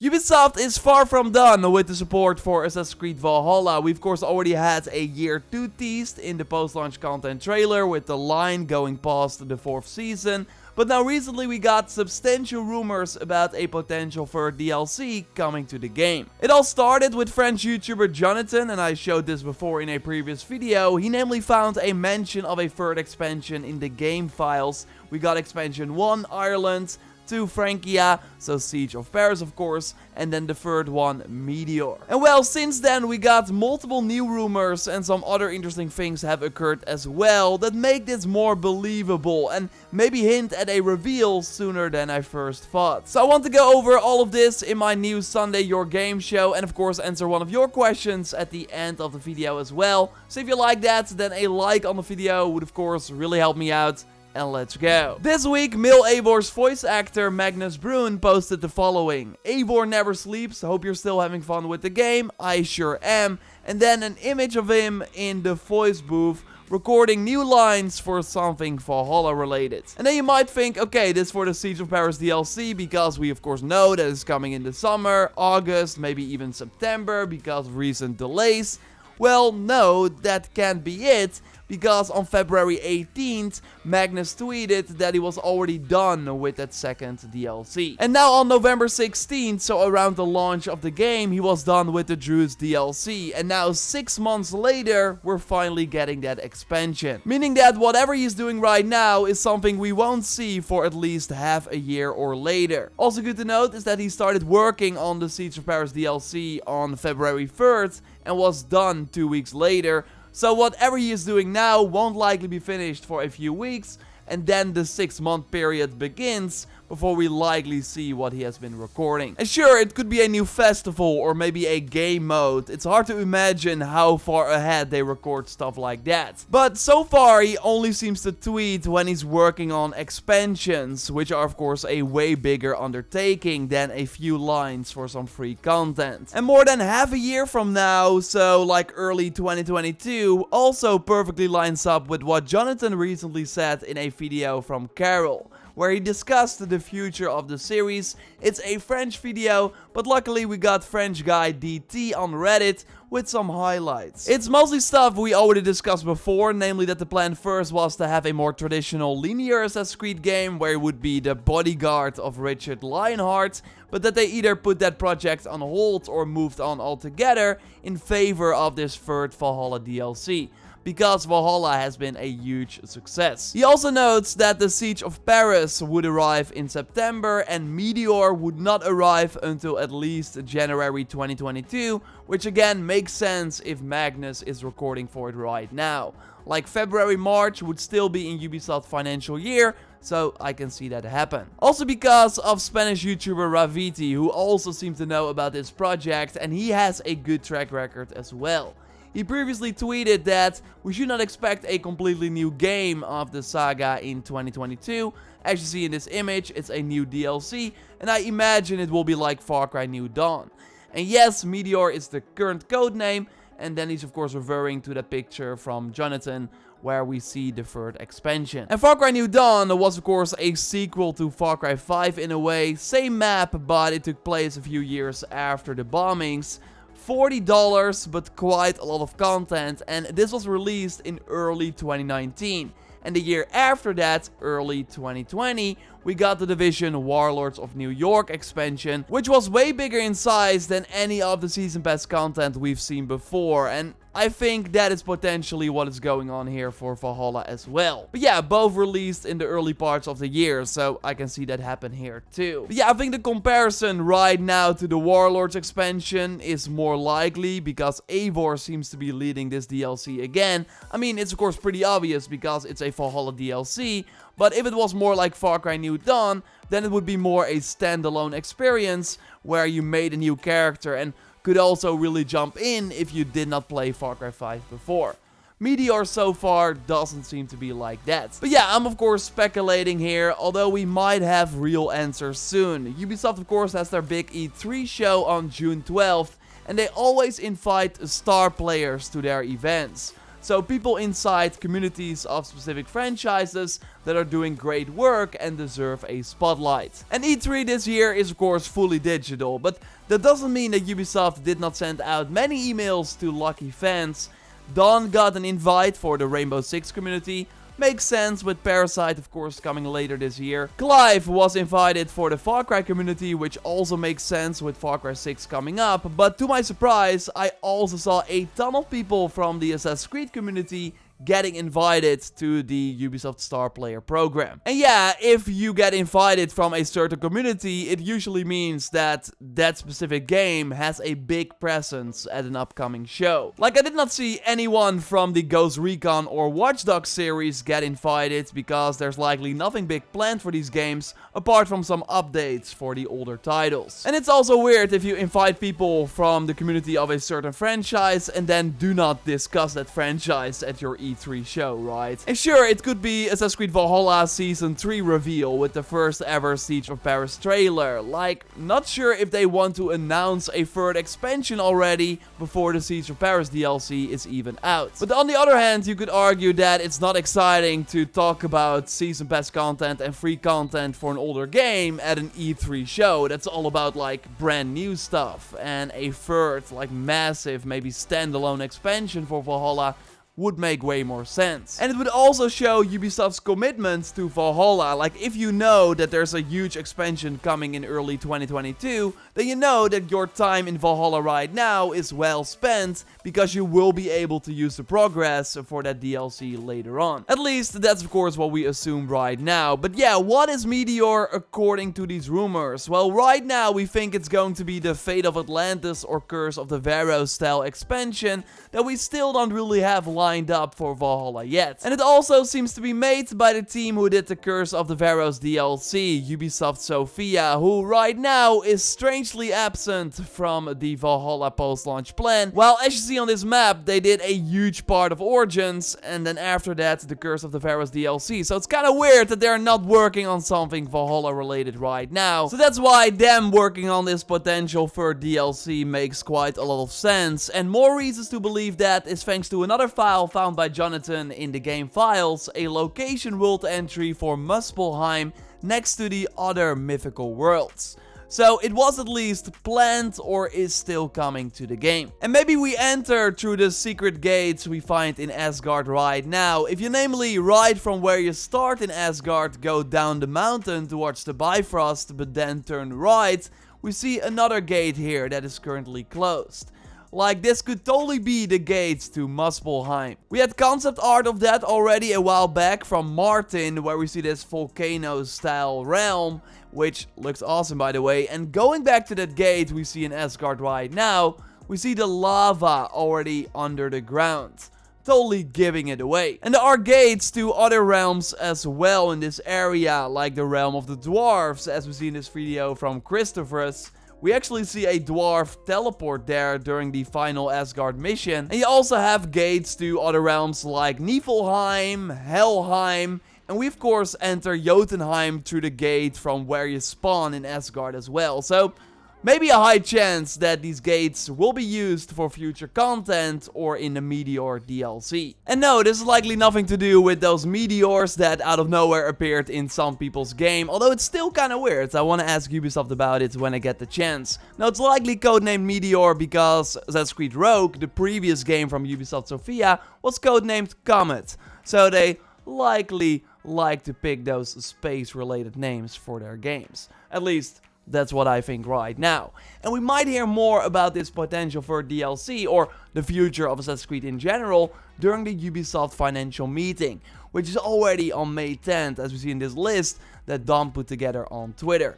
Ubisoft is far from done with the support for Assassinins Creed Valhalla. We of course already had a year 2 teased in the post-launch content trailer with the line going past the 4th season. But now recently we got substantial rumors about a potential for DLC coming to the game. It all started with French YouTuber Jonathan, and I showed this before in a previous video. He namely found a mention of a third expansion in the game files. We got expansion 1 Ireland, 2 Francia, so Siege of Paris of course, and then the third one, Meteor. And well, since then we got multiple new rumors and some other interesting things have occurred as well that make this more believable and maybe hint at a reveal sooner than I first thought. So I want to go over all of this in my new Sunday Your Game show and of course answer one of your questions at the end of the video as well. So if you like that, then a like on the video would of course really help me out. And let's go. This week, Mil Eivor's voice actor Magnus Brun posted the following. Eivor never sleeps, hope you're still having fun with the game, I sure am. And then an image of him in the voice booth recording new lines for something Valhalla related. And then you might think, okay, this is for the Siege of Paris DLC because we of course know that it's coming in the summer, August, maybe even September because of recent delays. Well, no, that can't be it, because on February 18th, Magnus tweeted that he was already done with that second DLC. And now on November 16th, so around the launch of the game, he was done with the Druids DLC. And now 6 months later, we're finally getting that expansion. Meaning that whatever he's doing right now is something we won't see for at least half a year or later. Also good to note is that he started working on the Siege of Paris DLC on February 3rd and was done 2 weeks later. So whatever he is doing now won't likely be finished for a few weeks, and then the 6-month period begins before we likely see what he has been recording. And sure, it could be a new festival or maybe a game mode. It's hard to imagine how far ahead they record stuff like that. But so far, he only seems to tweet when he's working on expansions, which are of course a way bigger undertaking than a few lines for some free content. And more than half a year from now, so like early 2022, also perfectly lines up with what Jonathan recently said in a video from Carol, where he discussed the future of the series. It's a French video, but luckily we got French guy DT on Reddit with some highlights. It's mostly stuff we already discussed before, namely that the plan first was to have a more traditional linear Assassinins Creed game where he would be the bodyguard of Richard Lionheart, but that they either put that project on hold or moved on altogether in favor of this third Valhalla DLC, because Valhalla has been a huge success. He also notes that the Siege of Paris would arrive in September and Meteor would not arrive until at least January 2022, which again makes sense if Magnus is recording for it right now. Like February-March would still be in Ubisoft financial year, so I can see that happen. Also because of Spanish YouTuber Raviti, who also seems to know about this project, and he has a good track record as well. He previously tweeted that we should not expect a completely new game of the saga in 2022. As you see in this image, it's a new DLC, and I imagine it will be like Far Cry New Dawn. And yes, Meteor is the current codename, and then he's of course referring to that picture from Jonathan where we see the third expansion. And Far Cry New Dawn was of course a sequel to Far Cry 5 in a way, same map, but it took place a few years after the bombings. $40, but quite a lot of content, and this was released in early 2019. And the year after that, early 2020, we got the Division Warlords of New York expansion, which was way bigger in size than any of the Season Pass content we've seen before, and I think that is potentially what is going on here for Valhalla as well. But yeah, both released in the early parts of the year, so I can see that happen here too. But yeah, I think the comparison right now to the Warlords expansion is more likely because Eivor seems to be leading this DLC again. I mean, it's of course pretty obvious because it's a Valhalla DLC, but if it was more like Far Cry New Dawn, then it would be more a standalone experience where you made a new character and could also really jump in if you did not play Far Cry 5 before. Meteor so far doesn't seem to be like that. But yeah, I'm of course speculating here, although we might have real answers soon. Ubisoft of course has their big E3 show on June 12th, and they always invite star players to their events. So people inside communities of specific franchises that are doing great work and deserve a spotlight. And E3 this year is of course fully digital, but that doesn't mean that Ubisoft did not send out many emails to lucky fans. Don got an invite for the Rainbow Six community. Makes sense with Parasite of course coming later this year. Clive was invited for the Far Cry community, which also makes sense with Far Cry 6 coming up. But to my surprise, I also saw a ton of people from the Assassin's Creed community getting invited to the Ubisoft Star Player program. And yeah, if you get invited from a certain community, it usually means that that specific game has a big presence at an upcoming show. Like, I did not see anyone from the Ghost Recon or Watch Dogs series get invited because there's likely nothing big planned for these games apart from some updates for the older titles. And it's also weird if you invite people from the community of a certain franchise and then do not discuss that franchise at your E3 show, right? And sure, it could be Assassin's Creed Valhalla Season 3 reveal with the first ever Siege of Paris trailer. Like, not sure if they want to announce a third expansion already before the Siege of Paris DLC is even out. But on the other hand, you could argue that it's not exciting to talk about Season Pass content and free content for an older game at an E3 show. That's all about like brand new stuff, and a third like massive, maybe standalone expansion for Valhalla would make way more sense. And it would also show Ubisoft's commitment to Valhalla. Like, if you know that there's a huge expansion coming in early 2022, then you know that your time in Valhalla right now is well spent, because you will be able to use the progress for that DLC later on. At least that's of course what we assume right now. But yeah, what is Meteor according to these rumors? Well, right now we think it's going to be the Fate of Atlantis or Curse of the Pharaoh style expansion that we still don't really have lined up for Valhalla yet. And it also seems to be made by the team who did the Curse of the Pharaohs DLC, Ubisoft Sofia, who right now is strangely absent from the Valhalla post-launch plan. Well, as you see on this map, they did a huge part of Origins, and then after that, the Curse of the Pharaohs DLC. So it's kind of weird that they're not working on something Valhalla related right now. So that's why them working on this potential third DLC makes quite a lot of sense. And more reasons to believe that is thanks to another file found by Jonathan in the game files, a location world entry for Muspelheim next to the other mythical worlds. So it was at least planned or is still coming to the game. And maybe we enter through the secret gates we find in Asgard right now. If you namely right from where you start in Asgard, go down the mountain towards the Bifrost, but then turn right, we see another gate here that is currently closed. Like, this could totally be the gates to Muspelheim. We had concept art of that already a while back from Martin, where we see this volcano style realm, which looks awesome by the way. And going back to that gate we see in Asgard right now, we see the lava already under the ground. Totally giving it away. And there are gates to other realms as well in this area, like the realm of the dwarves, as we see in this video from Christopher's. We actually see a dwarf teleport there during the final Asgard mission. And you also have gates to other realms like Niflheim, Helheim, and we of course enter Jotunheim through the gate from where you spawn in Asgard as well. So maybe a high chance that these gates will be used for future content or in the Meteor DLC. And no, this is likely nothing to do with those meteors that out of nowhere appeared in some people's game, although it's still kind of weird. I want to ask Ubisoft about it when I get the chance. Now, it's likely codenamed Meteor because Assassin's Creed Rogue, the previous game from Ubisoft Sofia, was codenamed Comet. So they likely like to pick those space-related names for their games. At least that's what I think right now. And we might hear more about this potential for DLC or the future of Assassin's Creed in general during the Ubisoft financial meeting, which is already on May 10th, as we see in this list that Dom put together on Twitter.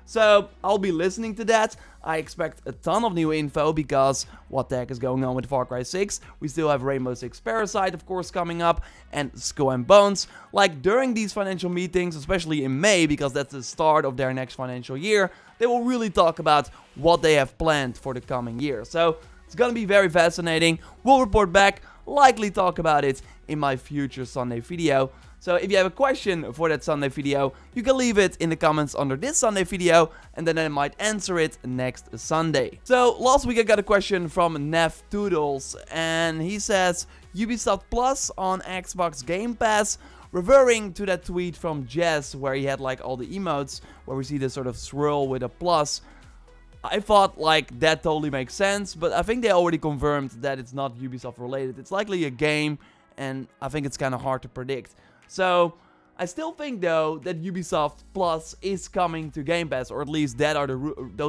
So I'll be listening to that. I expect a ton of new info because what the heck is going on with Far Cry 6? We still have Rainbow Six Parasite, of course, coming up, and Skull and Bones. Like, during these financial meetings, especially in May, because that's the start of their next financial year, they will really talk about what they have planned for the coming year. So it's gonna be very fascinating. We'll report back, likely talk about it in my future Sunday video. So if you have a question for that Sunday video, you can leave it in the comments under this Sunday video, and then I might answer it next Sunday. So last week I got a question from Nev Toodles, and he says, Ubisoft Plus on Xbox Game Pass, referring to that tweet from Jess where he had like all the emotes, where we see this sort of swirl with a plus. I thought like that totally makes sense, but I think they already confirmed that it's not Ubisoft related. It's likely a game, and I think it's kind of hard to predict. So I still think though that Ubisoft Plus is coming to Game Pass, or at least those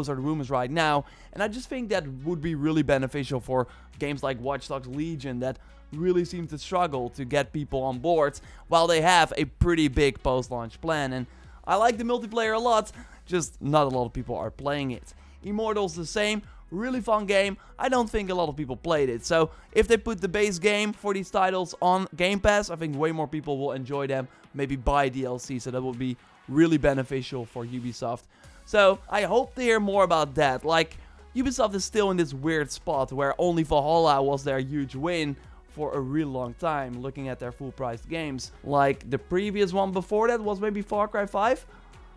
are the rumors right now. And I just think that would be really beneficial for games like Watch Dogs Legion that really seem to struggle to get people on board, while they have a pretty big post-launch plan. And I like the multiplayer a lot, just not a lot of people are playing it. Immortals the same, really fun game. I don't think a lot of people played it. So if they put the base game for these titles on Game Pass, I think way more people will enjoy them, maybe buy DLC, so that would be really beneficial for Ubisoft. So I hope to hear more about that. Like, Ubisoft is still in this weird spot where only Valhalla was their huge win for a really long time, looking at their full-priced games. Like, the previous one before that was maybe Far Cry 5?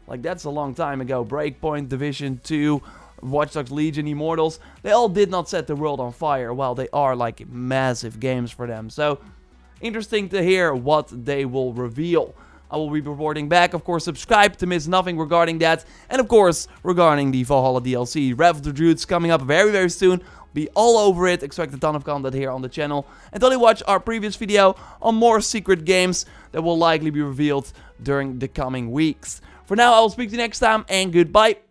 Like, that's a long time ago. Breakpoint, Division 2, Watch Dogs Legion, Immortals, they all did not set the world on fire, while they are like massive games for them. So, interesting to hear what they will reveal. I will be reporting back. Of course, subscribe to miss nothing regarding that. And of course, regarding the Valhalla DLC, Wrath of the Druids coming up very, very soon. Be all over it. Expect a ton of content here on the channel. Until you watch our previous video on more secret games that will likely be revealed during the coming weeks. For now, I will speak to you next time, and goodbye.